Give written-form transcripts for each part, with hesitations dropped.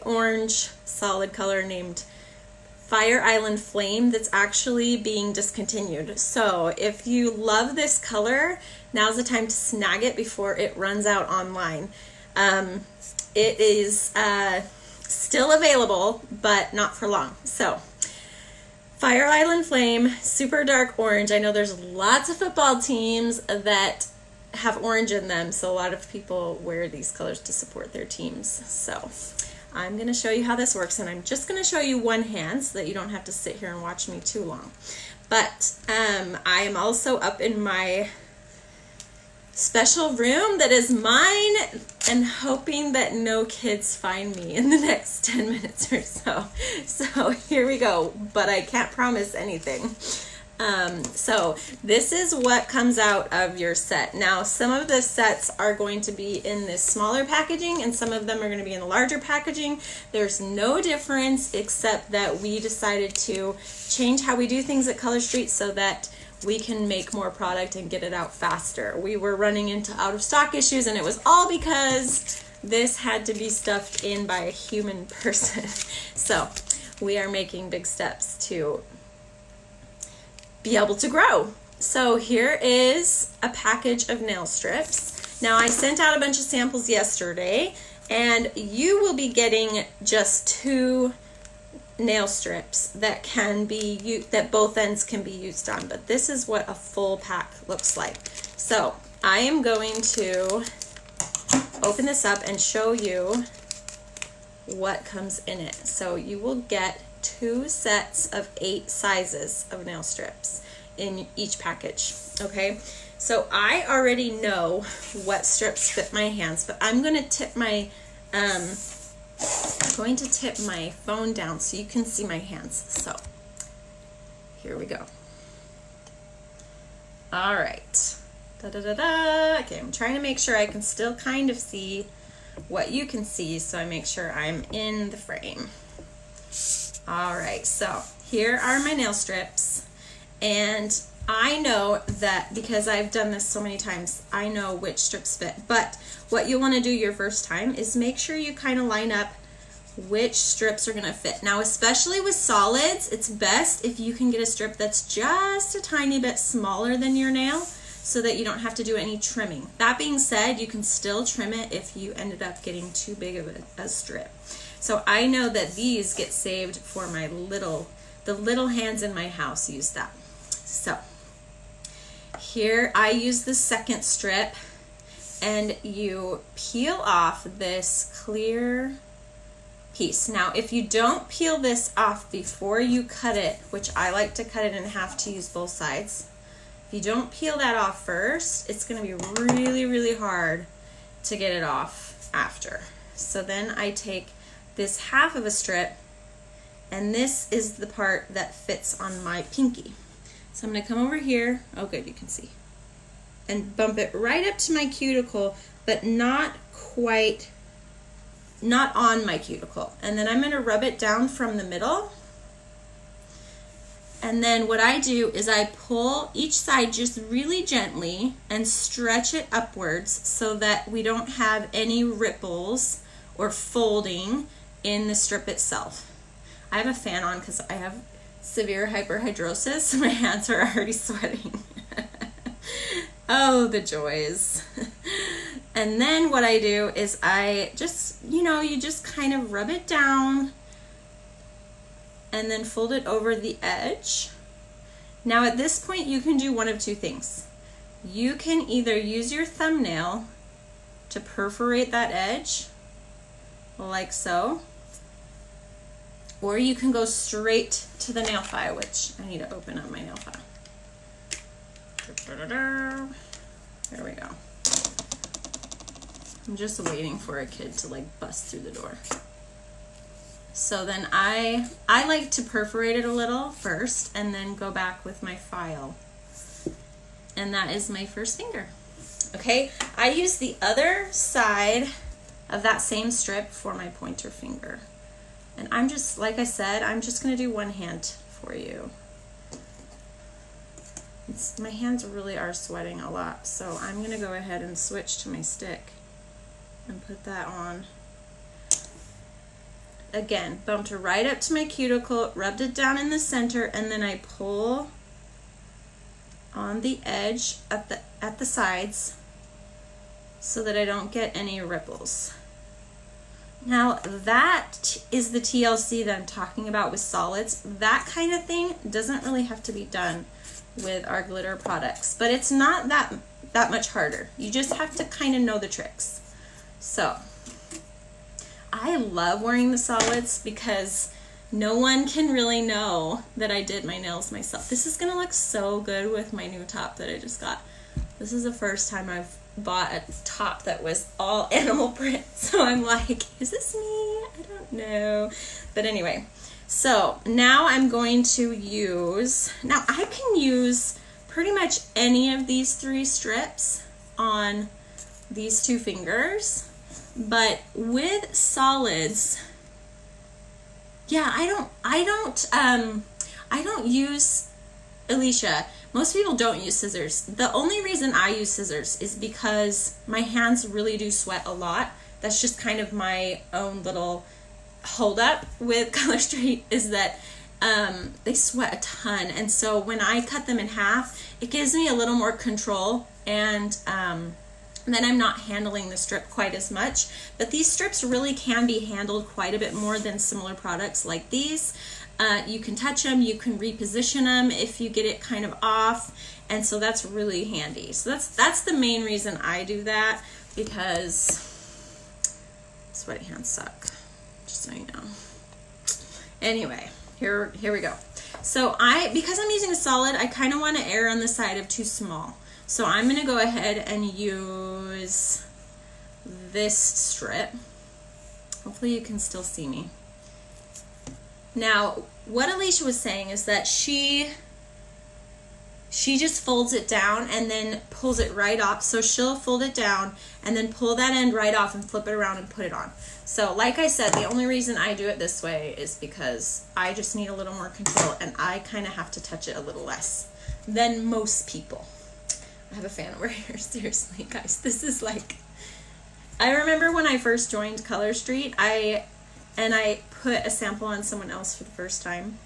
orange solid color named Fire Island Flame that's actually being discontinued. So if you love this color, now's the time to snag it before it runs out online. It is still available, but not for long. So Fire Island Flame, super dark orange. I know there's lots of football teams that have orange in them, so a lot of people wear these colors to support their teams. So I'm going to show you how this works, and I'm just going to show you one hand so that you don't have to sit here and watch me too long. But I am also up in my special room that is mine and hoping that no kids find me in the next 10 minutes or so. So here we go, but I can't promise anything. So this is what comes out of your set. Now, some of the sets are going to be in this smaller packaging and some of them are going to be in the larger packaging. There's no difference except that we decided to change how we do things at Color Street so that we can make more product and get it out faster. We were running into out of stock issues, and it was all because this had to be stuffed in by a human person. So we are making big steps to be able to grow. So here is a package of nail strips. Now I sent out a bunch of samples yesterday, and you will be getting just 2 nail strips that can be that both ends can be used on, but this is what a full pack looks like. So I am going to open this up and show you what comes in it. So you will get 2 sets of 8 sizes of nail strips in each package. Okay, so I already know what strips fit my hands, but I'm going to tip my phone down so you can see my hands. So here we go. All right. Okay, I'm trying to make sure I can still kind of see what you can see, so I make sure I'm in the frame. All right, so here are my nail strips, and I know that because I've done this so many times, I know which strips fit. But what you want to do your first time is make sure you kind of line up which strips are going to fit. Now, especially with solids, it's best if you can get a strip that's just a tiny bit smaller than your nail so that you don't have to do any trimming. That being said, you can still trim it if you ended up getting too big of a strip. So I know that these get saved for the little hands in my house use that. So here I use the second strip, and you peel off this clear piece. Now, if you don't peel this off before you cut it, which I like to cut it in half to use both sides, if you don't peel that off first, it's going to be really, really hard to get it off after. So then I take this half of a strip, and this is the part that fits on my pinky. So I'm going to come over here, oh good, you can see, and bump it right up to my cuticle, but not on my cuticle. And then I'm going to rub it down from the middle. And then what I do is I pull each side just really gently and stretch it upwards so that we don't have any ripples or folding in the strip itself. I have a fan on because I have severe hyperhidrosis. My hands are already sweating. Oh, the joys. And then what I do is I just, you just kind of rub it down and then fold it over the edge. Now at this point you can do one of 2 things. You can either use your thumbnail to perforate that edge, like so, or you can go straight to the nail file, which I need to open up my nail file. There we go. I'm just waiting for a kid to like bust through the door. So then I like to perforate it a little first and then go back with my file. And that is my first finger. Okay, I use the other side of that same strip for my pointer finger. And I'm just, like I said, I'm just gonna do one hand for you. My hands really are sweating a lot, so I'm gonna go ahead and switch to my stick and put that on. again, bumped right up to my cuticle, rubbed it down in the center, and then I pull on the edge at the sides so that I don't get any ripples. Now that is the TLC that I'm talking about with solids. That kind of thing doesn't really have to be done with our glitter products, but it's not that much harder. You just have to kind of know the tricks. So I love wearing the solids because no one can really know that I did my nails myself. This is gonna look so good with my new top that I just got. This is the first time I've bought a top that was all animal print, so I'm like, is this me? I don't know. But anyway, so now I'm going to use, now I can use pretty much any of these 3 strips on these 2 fingers, but with solids, yeah, I don't use, Alicia, most people don't use scissors. The only reason I use scissors is because my hands really do sweat a lot. That's just kind of my own little hold up with Color Street, is that they sweat a ton. And so when I cut them in half, it gives me a little more control, and then I'm not handling the strip quite as much. But these strips really can be handled quite a bit more than similar products like these. You can touch them, you can reposition them if you get it kind of off, and so that's really handy. So that's the main reason I do that, because sweaty hands suck, just so you know. Anyway, here we go. So because I'm using a solid, I kind of want to err on the side of too small. So I'm going to go ahead and use this strip. Hopefully you can still see me. Now, what Alicia was saying is that she just folds it down and then pulls it right off. So she'll fold it down and then pull that end right off and flip it around and put it on. So like I said, the only reason I do it this way is because I just need a little more control, and I kind of have to touch it a little less than most people. I have a fan over here, seriously, guys. This is like, I remember when I first joined Color Street, I put a sample on someone else for the first time,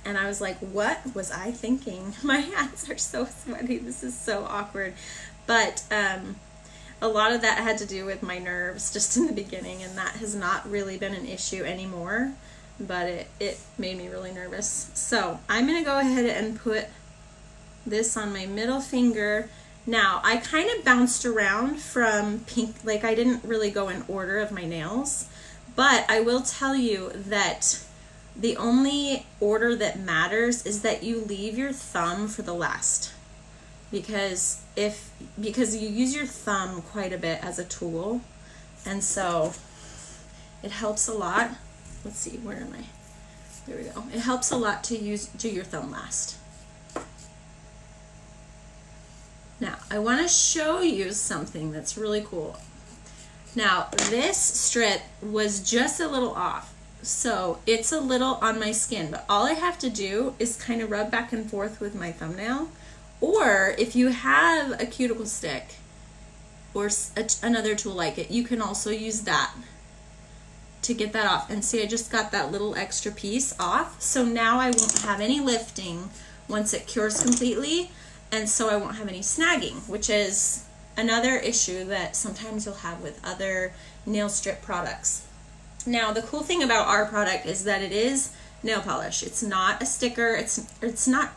and I was like, what was I thinking? My hands are so sweaty, this is so awkward. But a lot of that had to do with my nerves just in the beginning, and that has not really been an issue anymore, but it made me really nervous. So I'm gonna go ahead and put this on my middle finger. Now I kind of bounced around from pink, like I didn't really go in order of my nails, but I will tell you that the only order that matters is that you leave your thumb for the last, because you use your thumb quite a bit as a tool, and so it helps a lot. Let's see, where am I? There we go. It helps a lot to do your thumb last. Now, I want to show you something that's really cool. Now, this strip was just a little off, so it's a little on my skin, but all I have to do is kind of rub back and forth with my thumbnail, or if you have a cuticle stick or another tool like it, you can also use that to get that off. And see, I just got that little extra piece off, so now I won't have any lifting once it cures completely. And so I won't have any snagging, which is another issue that sometimes you'll have with other nail strip products. Now, the cool thing about our product is that it is nail polish. It's not a sticker, it's not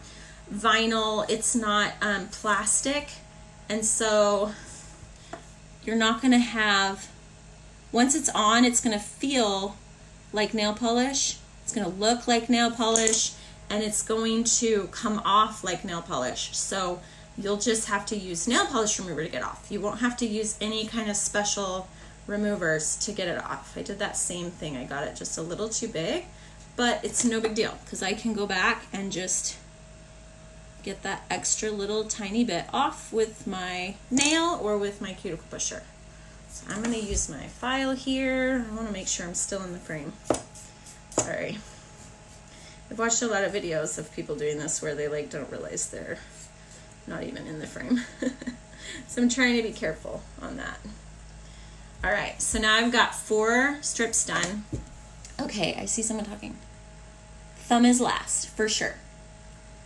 vinyl, it's not plastic, and so you're not going to have, once it's on, it's going to feel like nail polish, it's going to look like nail polish, and it's going to come off like nail polish. So you'll just have to use nail polish remover to get off. You won't have to use any kind of special removers to get it off. I did that same thing. I got it just a little too big, but it's no big deal because I can go back and just get that extra little tiny bit off with my nail or with my cuticle pusher. So I'm going to use my file here. I want to make sure I'm still in the frame. Sorry. I've watched a lot of videos of people doing this where they like don't realize they're not even in the frame. So I'm trying to be careful on that. All right, so now I've got 4 strips done. Okay. Okay, I see someone talking. Thumb is last, for sure.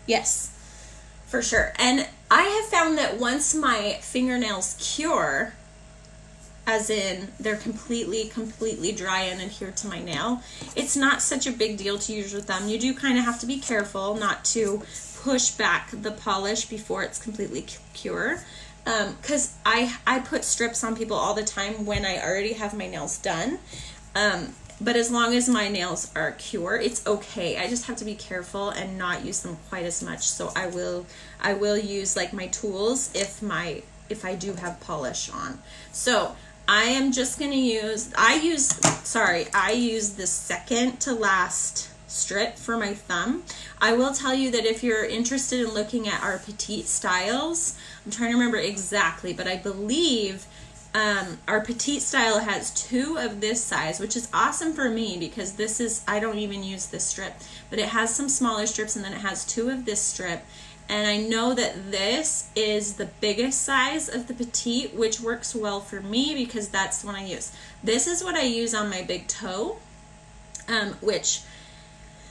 Yes, for sure. And I have found that once my fingernails cure, as in they're completely dry and adhere to my nail, it's not such a big deal to use your thumb. You do kind of have to be careful not to push back the polish before it's completely cure. Because I put strips on people all the time when I already have my nails done. But as long as my nails are cure, it's okay. I just have to be careful and not use them quite as much. So I will use like my tools if I do have polish on. So I am just going to use, I use the second to last strip for my thumb. I will tell you that if you're interested in looking at our petite styles, I'm trying to remember exactly, but I believe our petite style has 2 of this size, which is awesome for me because this is, I don't even use this strip, but it has some smaller strips and then it has 2 of this strip. And I know that this is the biggest size of the petite, which works well for me because that's the one I use. This is what I use on my big toe, which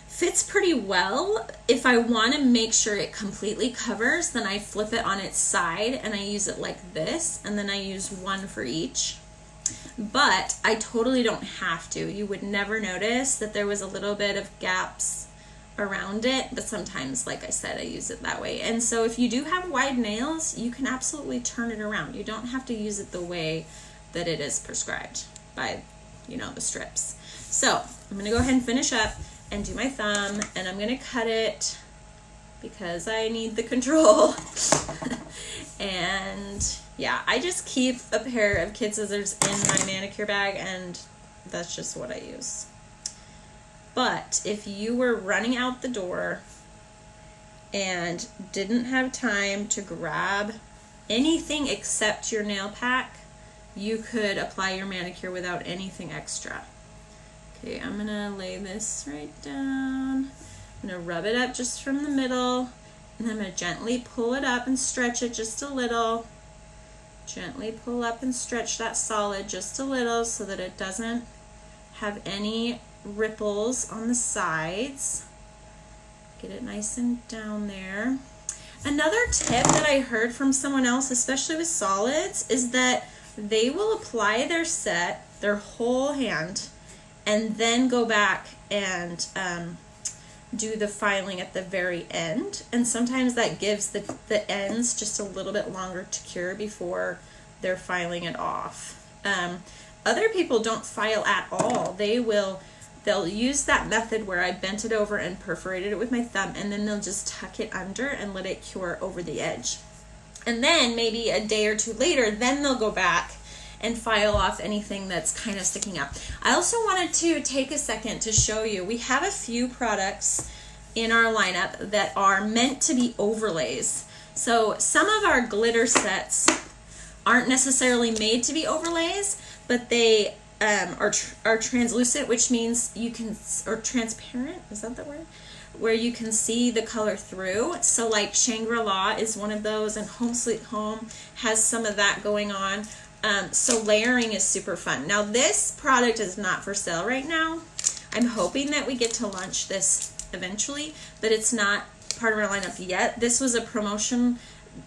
fits pretty well. If I want to make sure it completely covers, then I flip it on its side and I use it like this, and then I use 1 for each. But I totally don't have to. You would never notice that there was a little bit of gaps around it, but sometimes, like I said, I use it that way. And so if you do have wide nails, you can absolutely turn it around. You don't have to use it the way that it is prescribed by, the strips. So I'm going to go ahead and finish up and do my thumb, and I'm going to cut it because I need the control. And yeah, I just keep a pair of kid scissors in my manicure bag, and that's just what I use. But if you were running out the door and didn't have time to grab anything except your nail pack, you could apply your manicure without anything extra. Okay, I'm gonna lay this right down. I'm gonna rub it up just from the middle, and I'm gonna gently pull it up and stretch it just a little. Gently pull up and stretch that solid just a little so that it doesn't have any ripples on the sides. Get it nice and down there. Another tip that I heard from someone else, especially with solids, is that they will apply their set, their whole hand, and then go back and do the filing at the very end. And sometimes that gives the ends just a little bit longer to cure before they're filing it off. Other people don't file at all. They'll use that method where I bent it over and perforated it with my thumb, and then they'll just tuck it under and let it cure over the edge. And then maybe a day or 2 later, then they'll go back and file off anything that's kind of sticking up. I also wanted to take a second to show you, we have a few products in our lineup that are meant to be overlays. So some of our glitter sets aren't necessarily made to be overlays, but they are translucent, which means you can, or transparent, is that the word? Where you can see the color through. So like Shangri-La is one of those, and Home Sweet Home has some of that going on. So layering is super fun. Now this product is not for sale right now. I'm hoping that we get to launch this eventually, but it's not part of our lineup yet. This was a promotion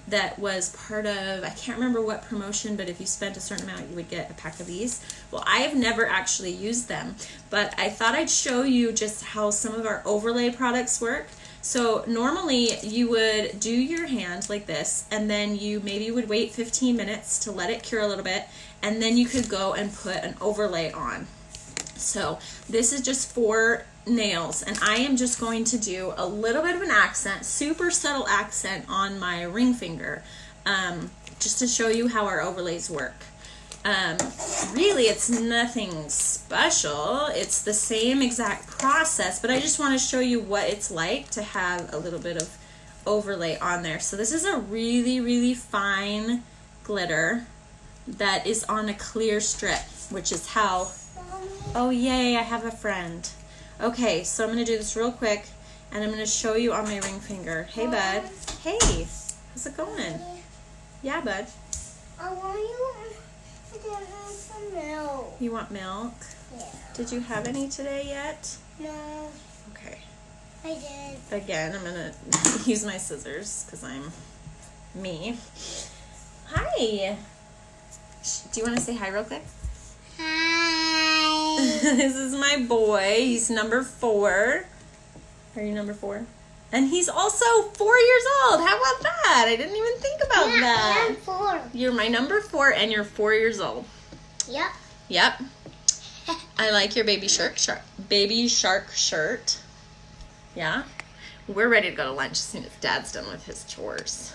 that was part of, I can't remember what promotion, but if you spent a certain amount, you would get a pack of these. Well, I have never actually used them, but I thought I'd show you just how some of our overlay products work. So normally you would do your hand like this, and then you maybe would wait 15 minutes to let it cure a little bit, and then you could go and put an overlay on. So this is just for nails, and I am just going to do a little bit of an accent, super subtle accent on my ring finger, just to show you how our overlays work. Really, it's nothing special. It's the same exact process, but I just want to show you what it's like to have a little bit of overlay on there. So this is a really, really fine glitter that is on a clear strip, which is how, oh yay, I have a friend. Okay, so I'm going to do this real quick, and I'm going to show you on my ring finger. Hey, bud. Hey, how's it going? Yeah, bud. I want you have some milk. You want milk? Yeah. Did you have any today yet? No, Okay. I did. Again, I'm going to use my scissors because I'm me. Hi. Do you want to say hi real quick? Hi. This is my boy. He's number 4. Are you number 4? And he's also 4 years old. How about that? I didn't even think about that. I'm 4. You're my number 4 and you're 4 years old. Yep. Yep. I like your baby shark shirt. Yeah. We're ready to go to lunch as soon as Dad's done with his chores.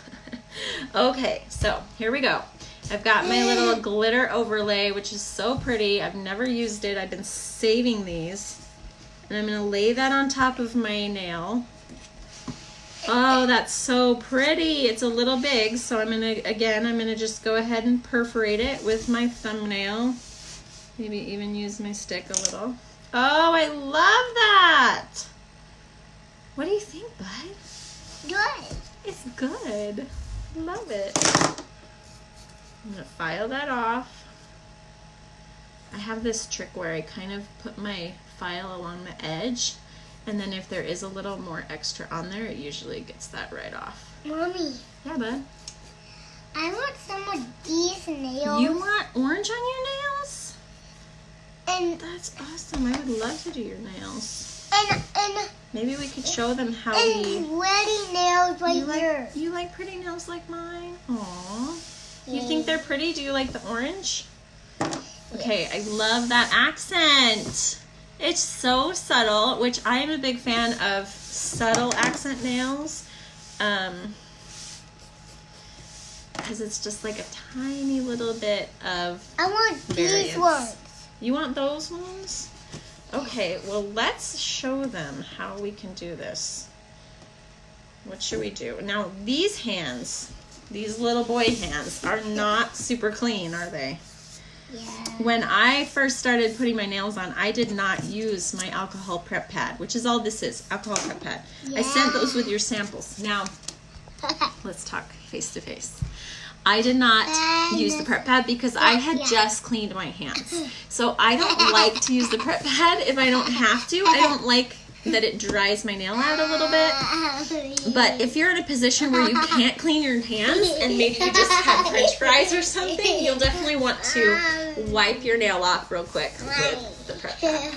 Okay, so here we go. I've got my little glitter overlay, which is so pretty. I've never used it. I've been saving these. And I'm going to lay that on top of my nail. Oh, that's so pretty. It's a little big, so I'm going to just go ahead and perforate it with my thumbnail. Maybe even use my stick a little. Oh, I love that. What do you think, bud? Good. It's good. Love it. I'm going to file that off. I have this trick where I kind of put my file along the edge, and then if there is a little more extra on there, it usually gets that right off. Mommy, Yeah, bud. I want some of these nails. You want orange on your nails? And That's awesome. I would love to do your nails. and Maybe we could show them how and we... pretty nails right here. You like pretty nails like mine? Aww. You think they're pretty? Do you like the orange? Okay, I love that accent. It's so subtle, which I am a big fan of subtle accent nails. Because it's just like a tiny little bit of I want these variance. ones. You want those ones? Okay, well, let's show them how we can do this. What should we do? Now, these hands, these little boy hands, are not super clean, are they? Yeah. When I first started putting my nails on, I did not use my alcohol prep pad, which is all this is, alcohol prep pad. I sent those with your samples. Now, let's talk face to face. I did not use the prep pad because I had just cleaned my hands. So I don't like to use the prep pad if I don't have to. I don't like that it dries my nail out a little bit. But if you're in a position where you can't clean your hands and maybe you just had French fries or something, you'll definitely want to wipe your nail off real quick with the prep pad.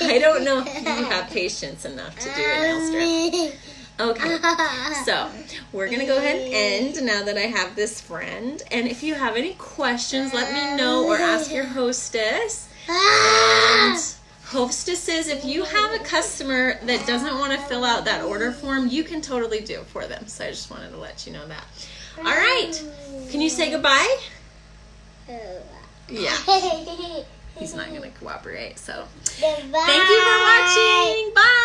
I don't know if you have patience enough to do a nail strip. Okay, so we're going to go ahead and end now that I have this friend. And if you have any questions, let me know or ask your hostess. And hostesses, if you have a customer that doesn't want to fill out that order form, you can totally do it for them. So I just wanted to let you know that. All right, can you say goodbye? Yeah, he's not going to cooperate. So thank you for watching. Bye.